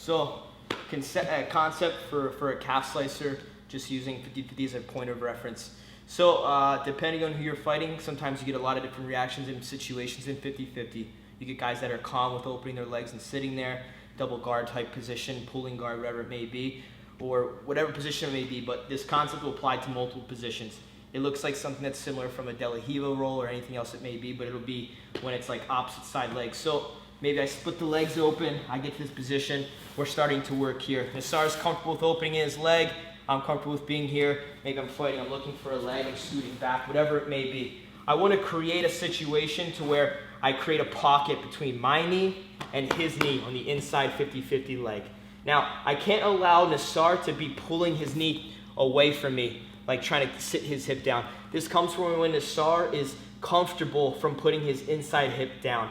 So concept for a calf slicer, just using 50-50 as a point of reference. So depending on who you're fighting, sometimes you get a lot of different reactions in situations in 50-50. You get guys that are calm with opening their legs and sitting there, double guard type position, pulling guard, whatever it may be, or whatever position it may be, but this concept will apply to multiple positions. It looks like something that's similar from a De La Riva roll or anything else it may be, but it'll be when it's like opposite side legs. So maybe I split the legs open, I get to this position, we're starting to work here. Nassar's comfortable with opening his leg, I'm comfortable with being here, maybe I'm fighting, I'm looking for a leg, I'm scooting back, whatever it may be. I want to create a situation to where I create a pocket between my knee and his knee on the inside 50-50 leg. Now, I can't allow Nassar to be pulling his knee away from me, like trying to sit his hip down. This comes from when Nassar is comfortable from putting his inside hip down.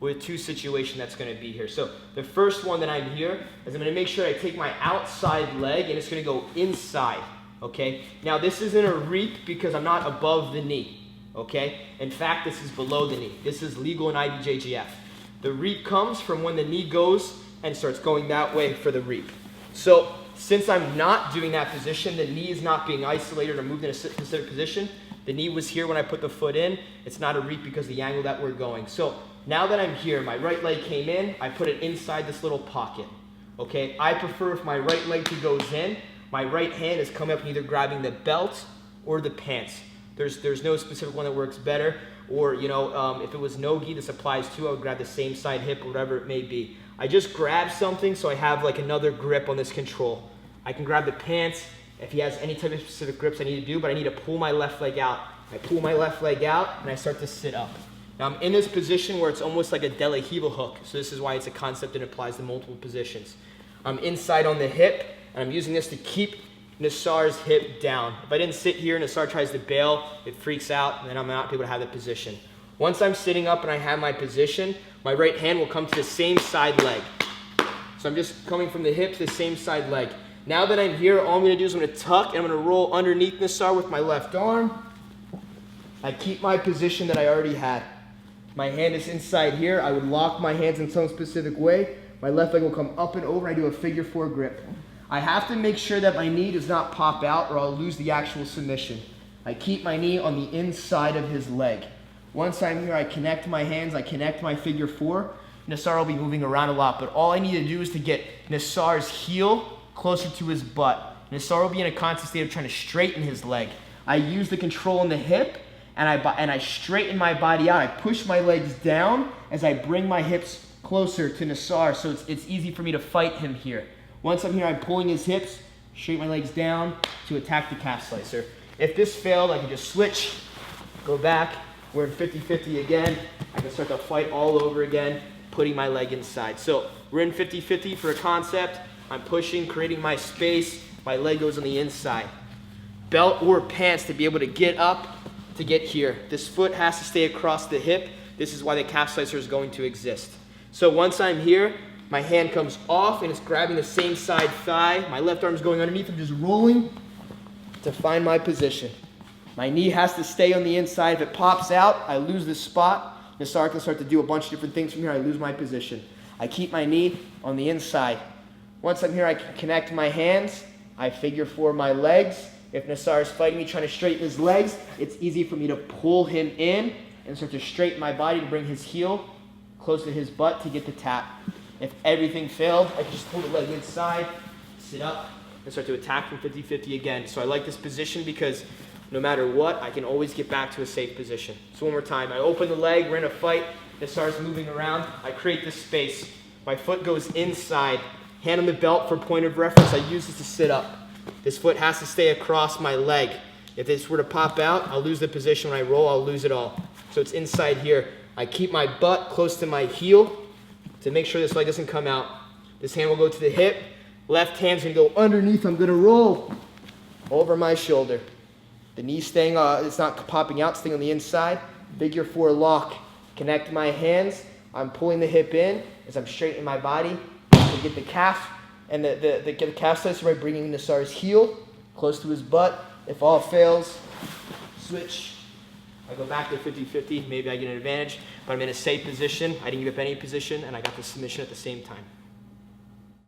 With two situations that's going to be here. So the first one that I'm here is I'm going to make sure I take my outside leg and it's going to go inside, okay? Now this isn't a reap because I'm not above the knee, okay? In fact, this is below the knee. This is legal in IBJJF. The reap comes from when the knee goes and starts going that way for the reap. So since I'm not doing that position, the knee is not being isolated or moved in a specific position. The knee was here when I put the foot in. It's not a reap because of the angle that we're going. So now that I'm here, my right leg came in, I put it inside this little pocket, okay? I prefer if my right leg goes in, my right hand is coming up and either grabbing the belt or the pants. There's no specific one that works better, or you know, if it was no-gi, this applies too, I would grab the same side hip, whatever it may be. I just grab something so I have like another grip on this control. I can grab the pants if he has any type of specific grips I need to do, but I need to pull my left leg out. I pull my left leg out and I start to sit up. Now I'm in this position where it's almost like a De La Riva hook, so this is why it's a concept that applies to multiple positions. I'm inside on the hip, and I'm using this to keep Nassar's hip down. If I didn't sit here, Nassar tries to bail, it freaks out, and then I'm not able to have the position. Once I'm sitting up and I have my position, my right hand will come to the same side leg. So I'm just coming from the hip to the same side leg. Now that I'm here, all I'm going to do is I'm going to tuck, and I'm going to roll underneath Nassar with my left arm. I keep my position that I already had. My hand is inside here. I would lock my hands in some specific way. My left leg will come up and over. I do a figure 4 grip. I have to make sure that my knee does not pop out or I'll lose the actual submission. I keep my knee on the inside of his leg. Once I'm here, I connect my hands. I connect my figure 4. Nassar will be moving around a lot, but all I need to do is to get Nassar's heel closer to his butt. Nassar will be in a constant state of trying to straighten his leg. I use the control in the hip, and I straighten my body out. I push my legs down as I bring my hips closer to Nassar, so it's easy for me to fight him here. Once I'm here, I'm pulling his hips, straighten my legs down to attack the calf slicer. If this failed, I can just switch, go back. We're in 50-50 again. I can start the fight all over again, putting my leg inside. So we're in 50-50 for a concept. I'm pushing, creating my space. My leg goes on the inside. Belt or pants to be able to get up, to get here. This foot has to stay across the hip. This is why the calf slicer is going to exist. So once I'm here, my hand comes off and it's grabbing the same side thigh. My left arm is going underneath. I'm just rolling to find my position. My knee has to stay on the inside. If it pops out, I lose this spot. Nassar can start to do a bunch of different things from here. I lose my position. I keep my knee on the inside. Once I'm here, I can connect my hands. I figure 4 my legs. If Nassar is fighting me, trying to straighten his legs, it's easy for me to pull him in and start to straighten my body to bring his heel close to his butt to get the tap. If everything failed, I can just pull the leg inside, sit up, and start to attack from 50-50 again. So I like this position because no matter what, I can always get back to a safe position. So one more time, I open the leg, we're in a fight, Nassar's moving around, I create this space. My foot goes inside, hand on the belt for point of reference, I use this to sit up. This foot has to stay across my leg. If this were to pop out, I'll lose the position. When I roll, I'll lose it all. So it's inside here. I keep my butt close to my heel to make sure this leg doesn't come out. This hand will go to the hip. Left hand's gonna go underneath. I'm gonna roll over my shoulder. The knee staying, it's not popping out, staying on the inside. Figure 4 lock. Connect my hands. I'm pulling the hip in as I'm straightening my body to get the calf. And the calf slicer by bringing Nassar's heel close to his butt. If all fails, switch. I go back to 50-50. Maybe I get an advantage, but I'm in a safe position. I didn't give up any position, and I got the submission at the same time.